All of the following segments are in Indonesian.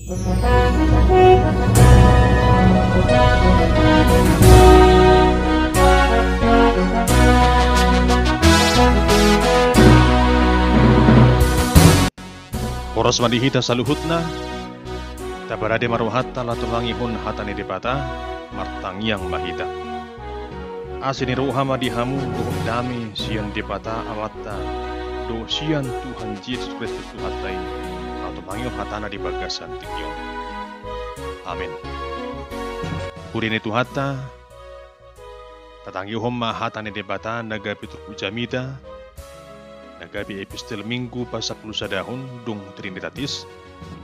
Poros madihita saluhutna, tabarade maruhata latulangihun hatani debata, martangiang mahita. Asini ruha madihamu doh dami sian debata amata, do sian Tuhan Yesus Kristus Tuhatai, atau mangio hatana di bagasan tingyo. Amin. Kurini Tuhata, tatangihom mahatani debata naga pitur jamita, nagabi epistel Minggu pasal 10 dahun dung Trinitatis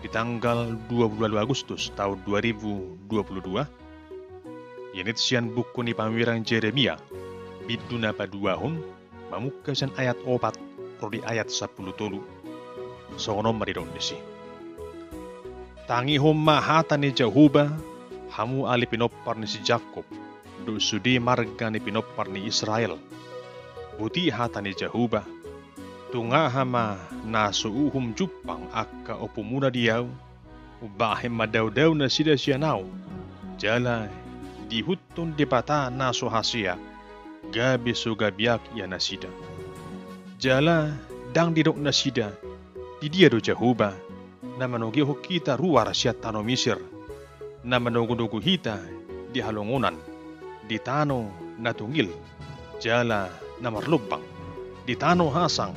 di tanggal 22 Agustus tahun 2022. Yenit sian buku ni pamirang Jeremia biduna paduahun mamukasan ayat 4 prodi ayat 10 tolu. Sono maridong desi. Tangi homma hatani Jehovah hamu ali pinopar ni si Jakob do sudi marga ni pinopar ni Israel. Buti hatani Jehovah tunga hama nasuuhum jupang akka opumuna diau ubahem madau-dau na sida sianau jala dihutun debata naso hasia gabi sugabiak ya nasida jala dang didok nasida di dia do Jehovah na manogiho kita ruar siat tano Misir na manogudugu hita di halongonan di tano natungil jala na marlubang di tano hasang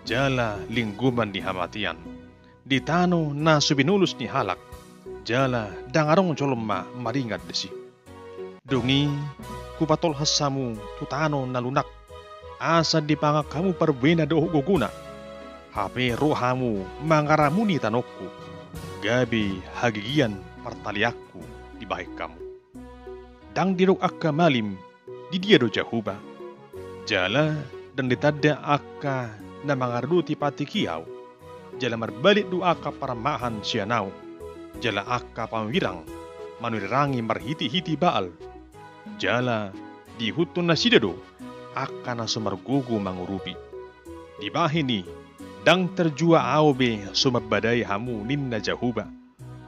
jala lingguman di hamatian. Di tano na subinulus ni halak. Jala dangarong colomma maringat desi. Dungi kupatol hasamu tutano na lunak. Asa di pangak kamu perbuena doh guguna. Hape rohamu mangaramuni tanokku. Gabi hagigian partaliakku di baik kamu. Dang dirok akka malim di dia do Jehovah. Jala dan ditada akka na mangarduti pati kiau, jala marbalik doa ka paramahan sianau, jala akka pamwirang, manuirangi marhiti-hiti baal, jala dihutun na sidado, akka na sumargugu mangurupi. Di bahini, dang terjua aobe sumabbaday hamu ninna Jehovah,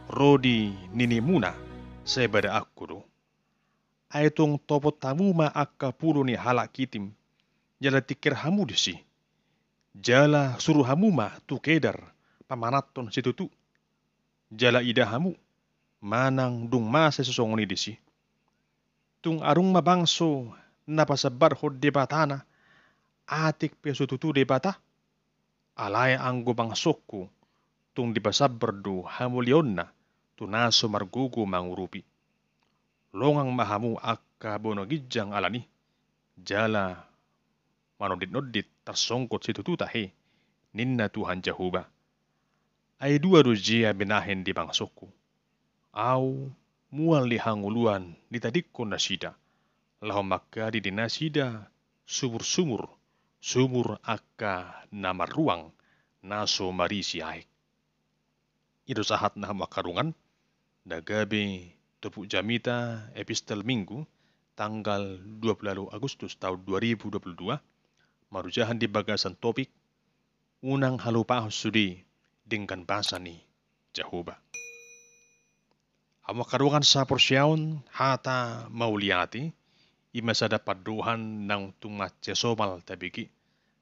rodi ninimuna, sebada aku do. Aitong topot tamu ma akka pulo ni halak kitim, jala tikir hamu desi. Jala suruh hamu ma tu kedar pamanaton situtu. Jala ida hamu manang dung masa sesongoni desi. Tung arung mabangso napasabar hod debatana atik peso tutu debata. Alaya anggo bangsokku tung dipasabar do hamu lionna tu naso margugu mangurupi. Longang mahamu akka bono gijang alani. Jala manodit-nodit tersongkot situ tahe ninna Tuhan Jehovah. Ay dua rujia benahen di bangsoku. Au mual lihanguluan ditadikko nasida. Lahom maka di dinasida sumur-sumur. Sumur akka namar ruang naso marisi aik. Itu sahat nah makarungan. Dagabe tepuk jamita epistel Minggu tanggal 20 Agustus tahun 2022. Marujahan di bagasan topik unang halupahos sudi dengan bahasa ni Jehovah. Amo karungan sa porsyaon hata mauliati imasa dapat duhan ng tumatya somal tabiki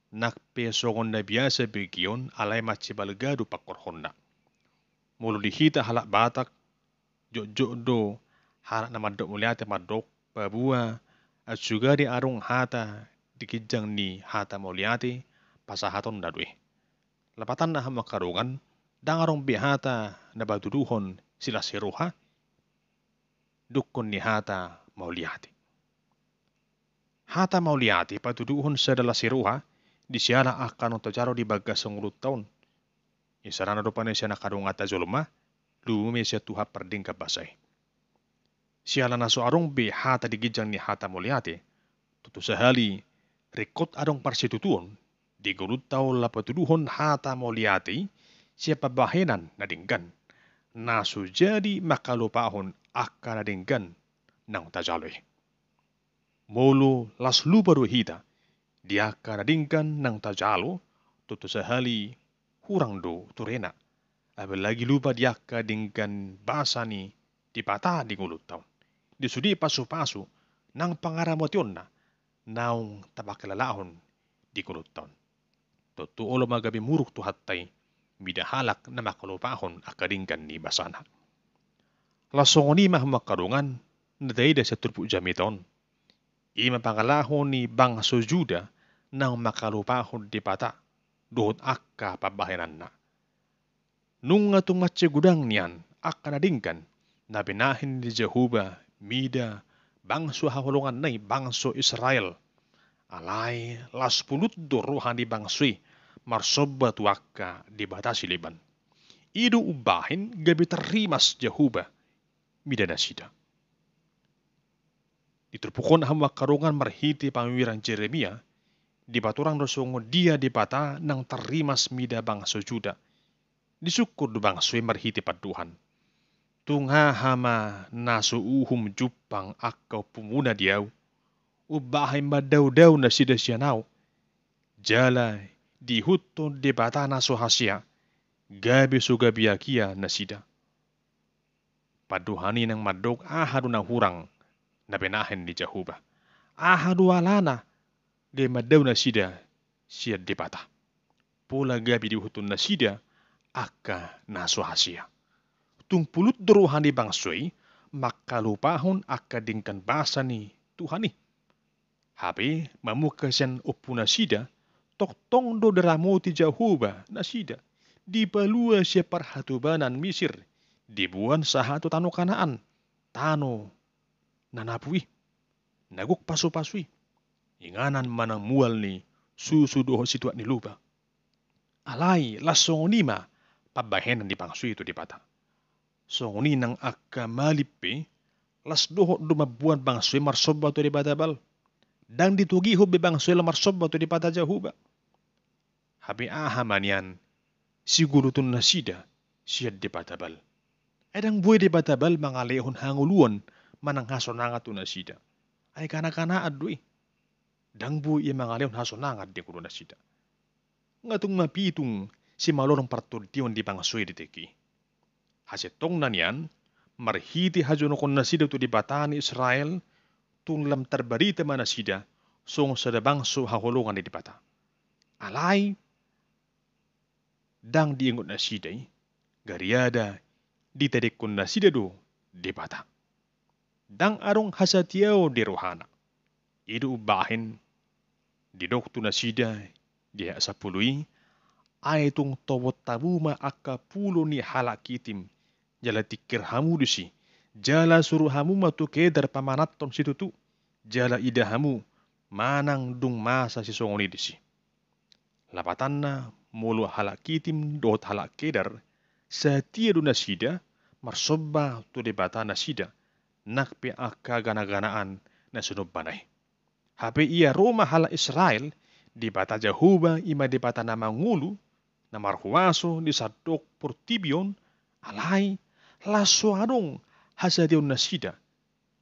nakpe songon na biasa begion alay machibalgado pakorhonda. Mulu dihita halak batak jok do halak na madok muliati madok babua at juga di arung hata dikijang ni hata mauliati pasahaton dadwe. Lapatan na makarungan dangarong bihata na baduduhon sila siruha dukon ni hata mauliati. Hata mauliati patuduhon sa dala siruha di siyala akan tojaro di bagas ngulut taon. Isarana do panen siya nakarungata zolma lume siya tuha perding kabasay. Siyala naso arong bihata digijang ni hata mauliati tutu sahali rekod adong parsitutuon di gulut tau lapatuduhon hata mauliati siapa bahenan na dinggan naso jadi makalupahon akka na dinggan ng tajaloy. Molo las lupa do hita di akka na dinggan ng tajalo tutu sahali hurang do turena Apalagi lupa diaka dengan bahasa ni di patah di ngulut taon. Di sudi pasu-pasu nang pangaramot na naung tabakilalahon di ngulut taon. Totoo magabi muruk tu hatay midahalak na makalupahon akadingkan ni basana. Lasong ni makarungan na dayda sa turpu jamiton. Ima pangalahon ni bangso Juda nang makalupahon di pata doon akka pabahinan na. Nung atong matsigudang niyan akka nadingkan na binahin ni Jehovah mida bangso hahulungan nay bangso Israel. Alay las pulut rohan di bangsui marsoba tuaka di batasi liban. Idu ubahin gabi terimas Jehovah mida nasida. Diturpukon hama karungan marhiti pamiwiran Jeremia di baturang dosongo dia di bata nang terimas mida bangso Juda. Disukur du bangsui marhiti paduhan. Tungha hama nasu uhum jupang akau pumuna diau. Ubahay madaw-daw na sida siyanau. Jala di huton di bata naso hasya. Gabi sugabiakia na sida. Paduhani ng madog ahadu na hurang na benahin ni Jehovah. Ahadu alana gay madaw na sida siya di bata. Pula gabi di huton na sida aka naso hasya. Tung pulut doruhan di bangsoy makalupahon aka dingkan basa ni Tuhan ni. Habi mamukasan upo na sida, toktong do daramo ti Jehovah na sida. Di palua siya parhatubanan Misir, di buwan sa hato tano kanaan, tano nanapui, naguk pasu-pasui. Inganan manang mual ni susudoho situat ni lupa. Alay lasong nima, pabahenan di pangsui itu di pata. Songoni nang akka malipi, las doho dumabuan bangsui marsoba to di batabal. Dang ditugiho bebang suela marsoba to di pata Jehovah. Habi ahamanian siguro tun nasida siya di patabal. Edang buhay di patabal mga lehon hanguluan manang hasonangat tu nasida. Ay kana-kana adui. Dang buhay mga lehon hasonangat di kulo nasida. Ngatung mapitong si malorong partultiwan di bangsoy di teki. Hasetong nanian marhiti hajonokon nasida tu di bata ni Israel tung lam terbarita mana sida song sadabang so hahulungan di pata. Alay dang diingot na sida gariada ditadikon na sida do di pata. Dang arong hasatiaw di rohana. Idu ubahin di doktu na sida di sa pului ay tung tawot tabuma akka pulo ni halakitim jala tikir hamu dusi. Jala suruh hamu matu kedar pamanaton situ tu. Jala ida hamu manang dung masa si songoni disi. Lapatanna mulu halak kitim dot halak kedar setia du nasida marsoba tu debata nasida nakpe akka gana-ganaan na sunod banay. Hape ia Roma hala Israel di bata Jehovah ima di bata na mangulu na marhuaso di sadok portibion alay lasuadong hasadion nasida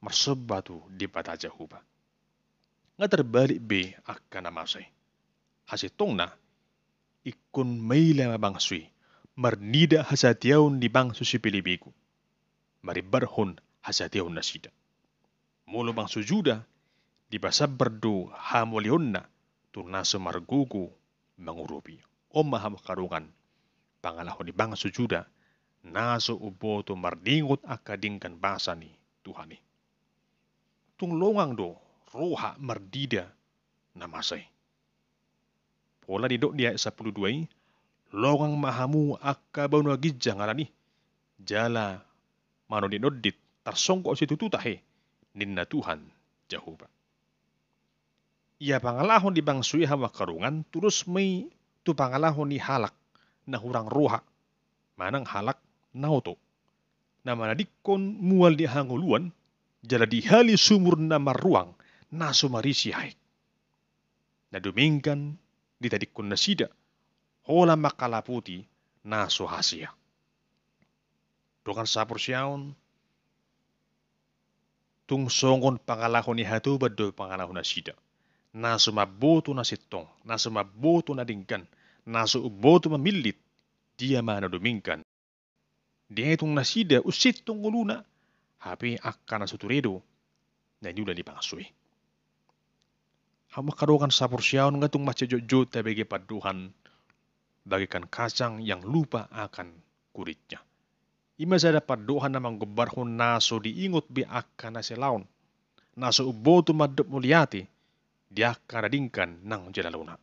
marsoba tu di bata Jehovah. Nga terbalik be akka namasay. Hasitong na ikon may mabangsui marnida hasatiaon di bangso si Pilipiku. Maribarhon hasatiaon na sida. Mulo bangso Juda di basabardo hamolion na tunasa margugu mangurupi. O mahamakarungan pangalahon ni bangso Juda naso uboto mardingot akadingkan basa ni Tuhan ni. Tunglongang do roha mardida namasay. Pola didok dia 12 longang mahamu akka bau gidja ngarani jala mano dinodit tarsongko situ tutahe ninna Tuhan Jehovah. Ia pangalahon di bangsui hawa karungan terus may tu pangalahon ni halak na hurang roha manang halak nauto na manadikon mual di hanguluan jala dihali sumur na maruang na sumarisi haik. Na dumingkan ditadikon na sida hola makalaputi na sohasya. Dokan sapor siyaon tung songon pangalahon ni hatubad do pangalahon na sida. Na sumaboto na sitong, na sumaboto na dingkan, na suuboto mamilit, dia mana dumingkan Dia itong nasida usit tong uluna. Hapi akan nasuturedo na niulan di pangasui. Hama karukan sa porsyaon nga itong masyajot bagi paduhan bagikan kacang yang lupa akan kuritnya. Ima sada paduhan na manggobarhon naso diingot bi akan na silaon. Naso uboto madop muliati di akan radingkan nang jalaluna.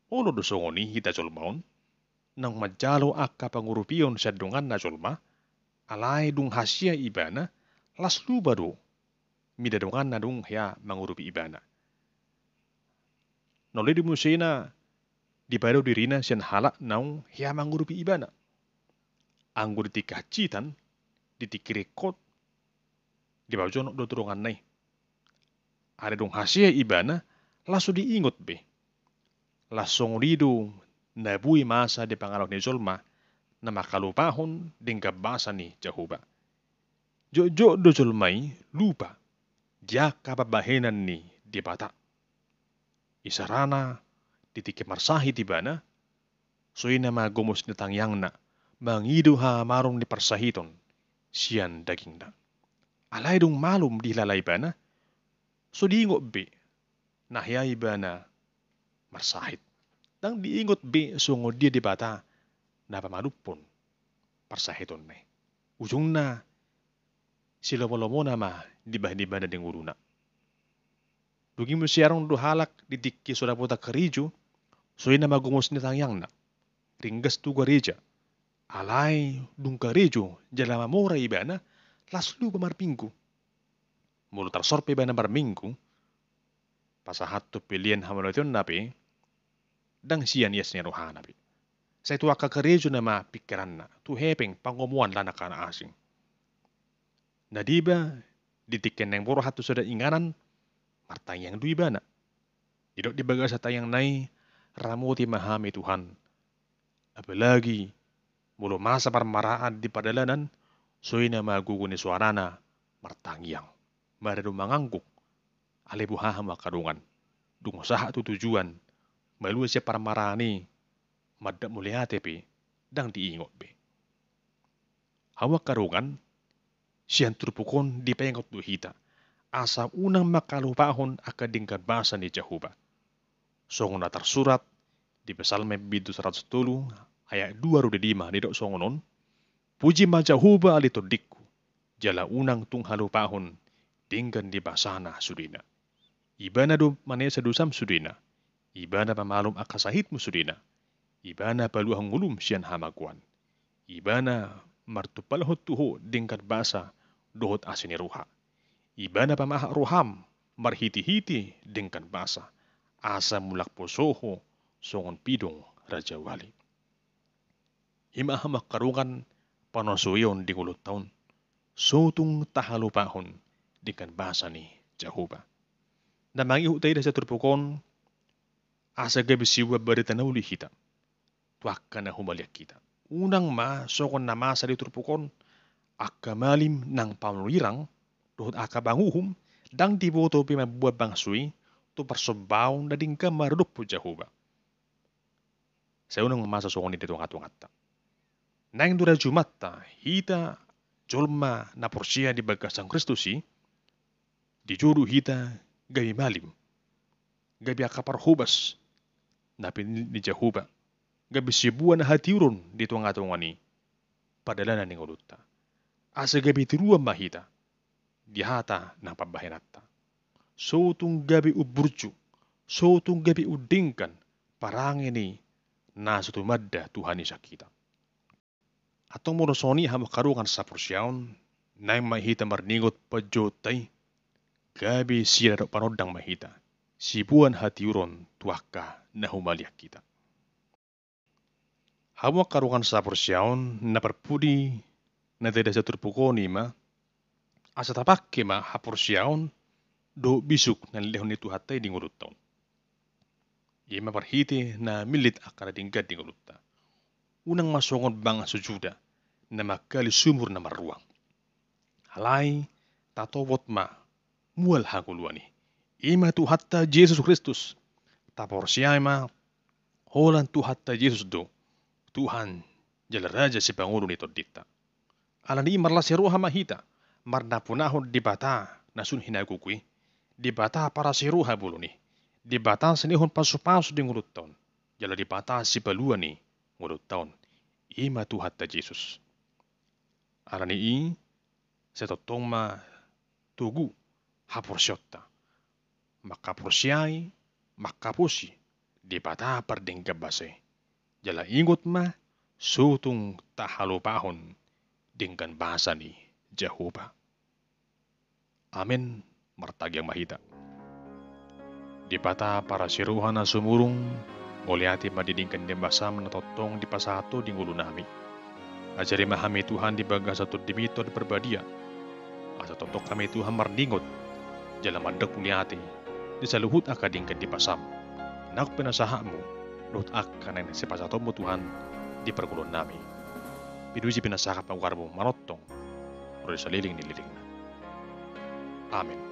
Ulo dosongoni hita jolmaon nang majalo akka pangurupion sa dungan na jolma alay dung hasya ibana las luba do midadungan na dung hya mangurupi ibana. Nolai di musena di baro dirina sian halak naung hya mangurupi ibana. Anggur dikacitan ditikirekot di bajon do turungan nai. Ada dung hasya ibana lasu diingot be. Lasong rido nabui masa di pangalok ni Zolma na makalupahon ding kabasa ni Jehovah. Jojo do Zolmai lupa dia kababahenan ni di bata. Isarana ditike marsahi tibana soy na magumos ni tangyang na mangido ha marong ni parsahiton siyan daging na. Alay dong malum di lalay bana so diingot be nahyay bana marsahit. Dang diingot be sungo dia di bata na pamalupon parsahiton na. Ujung na silomolomo na ma di bana ding uruna. Dugi mo siyarong duhalak didikki sudah puta keriju soy na magumos ni tangyang na. Ringgas tu gereja. Alay dung gerejo jalama mora ibana laslu pamarminggu. Mulu tersorpe ibana marminggu pasahat tu pilihan hamalotion nape dang siyan yes ni rohana nape. Sa itu aka gerejo nama pikiran na tu hepeng pangomuan lana kana asing. Nadiba ditiken yang boro hatu sudah inganan martayang du ibana. Didok dibaga sa tayang nai ramuti mahami Tuhan. Apalagi mulu masa parmaraan di padalanan soy na maguguni suarana martangyang. Marado mangangguk alebuhaha makarungan. Dung usaha tu tujuan malu siya parmarani madda muliate pe dang diingot be. Hawa karungan siyan turpukon di pengot du hita. Asa unang makalupahon akading kabasa ni Jehovah. Songon na tersurat di Psalme bidu 110 ayat 2-5 nidok songonon. Puji ma Jehovah alito dikku. Jala unang tung halupahon dinggan di basana sudina. Ibana do manesa dusam sudina. Ibana pamalum akasahitmu sudina. Ibana paluhang ngulum siyan hamaguan. Ibana martupalhot tuho dingkat basa dohot asini ruha. Ibana pamaha roham marhiti-hiti dingkan basa asa mulak posoho songon pidong raja wali. Imaha makarungan panosuyon di ulut taon sotung tahalupahon dingkan basa ni Jehovah. Na mangihu tayo sa turpukon asa gabi siwa barita na uli kita. Tuwaka na humaliak kita. Unang sokon na masa di turpukon akamalim ng pamulirang dohot akabanguhum dang diboto pi mabuat bangsui tu persobaw na dingka marudok po Jehovah. Sa unang masa sokon ito nga. Nang dura Jumatta, hita jolma na porsiya di bagasang Kristusi, di juru hita gabi malim, gabi akaparhubas na ni Jehovah, gabi sibuan na hatiuron dito nga ni padalanan ng ulutta. Asa gabi tiruan mahita, dihata ng pabahinata. So tung gabi uburju, so tung gabi udingkan, parangin ni nasa tumadda Tuhan ni sakita. Atong monosoni hamakarukan sa porsyaon, na mahita marningot pajotay, gabi siya na panodang mahita, sibuan hatiuron tuwaka na humaliak kita. Hamakarukan sa porsyaon, na parpudi na tidak sa turpuko ni ma, asa tapak ma haporsyaon, do bisuk na lehon ni tuhatay ding ulut taon. Ima parhiti na milit akara dinggad ding ulutta. Unang masongon bang sujuda na makali sumur na maruang. Halay, tatowot ma, mual hanguluan ni. Ima tuhatta Jesus Kristus. Tapor siya ma, holan tuhatta Jesus do. Tuhan Jala raja si Pangulo nito dita. Alani marla si ruha mahita. Marna punahon di bata nasun hinagukui. Di bata para si ruha bulu ni. Di bata senihon pasu-pasu di ngulut taon. Jala di bata si balua ni ngulut taon. Ima Tuhan ta Jesus. Alani i setotong ma tugu hapursyota. Makapusyai, makapusi. Di bata pardengga base. Jala ingot ma sutung tahalupahon dengan bahasa ni Jehovah. Amin martagyang mahita. Di bata para siruhan na sumurong muliati madidingkan di basa menatotong di pasato di ngulu nami. Ajari mahami Tuhan di baga satu dimito di perbadia. Asa totok kami Tuhan mardingot jala mandak muliati di saluhut akadingkan di pasam. Nak penasahamu lut akanen si pasatomu Tuhan di pergulun nami. Piduji pinasakap ang warmo manotong, pero sa liling ni liling na. Amen.